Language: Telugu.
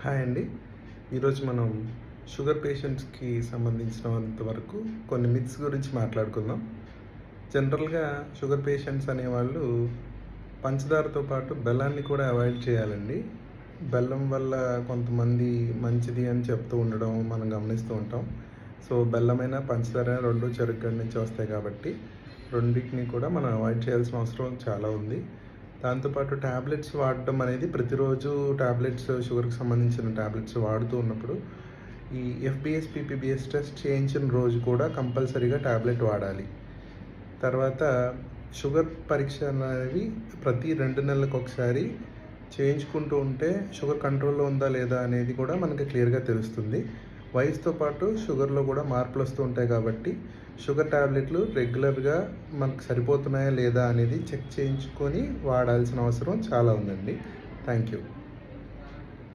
హాయ్ అండి. ఈరోజు మనం షుగర్ పేషెంట్స్‌కి సంబంధించినంత వరకు కొన్ని మిత్స్ గురించి మాట్లాడుకుందాం. జనరల్‌గా షుగర్ పేషెంట్స్ అనేవాళ్ళు పంచదారతో పాటు బెల్లాన్ని కూడా అవాయిడ్ చేయాలండి. బెల్లం వల్ల కొంతమంది మంచిది అని చెప్తూ ఉండడం మనం గమనిస్తూ ఉంటాం. సో, బెల్లమైనా, పంచదార 2 చెరుకు గడ నుంచి వస్తాయి కాబట్టి రెండిటిని కూడా మనం అవాయిడ్ చేయాల్సిన అవసరం చాలా ఉంది. దాంతోపాటు టాబ్లెట్స్ వాడడం అనేది ప్రతిరోజు టాబ్లెట్స్ షుగర్‌కి సంబంధించిన టాబ్లెట్స్ వాడుతూ ఉన్నప్పుడు ఈ ఎఫ్‌బీఎస్, పీపీబీఎస్ టెస్ట్ చేయించిన రోజు కూడా కంపల్సరీగా టాబ్లెట్ వాడాలి. తర్వాత షుగర్ పరీక్ష అనేవి ప్రతి 2 నెలలకొకసారి చేయించుకుంటూ ఉంటే షుగర్ కంట్రోల్‌లో ఉందా లేదా అనేది కూడా మనకి క్లియర్‌గా తెలుస్తుంది. వయసుతో పాటు షుగర్‌లో కూడా మార్పులొస్తూ ఉంటాయి కాబట్టి షుగర్ టాబ్లెట్లు రెగ్యులర్‌గా మనకు సరిపోతున్నాయా లేదా అనేది చెక్ చేయించుకొని వాడాల్సిన అవసరం చాలా ఉందండి. Thank you.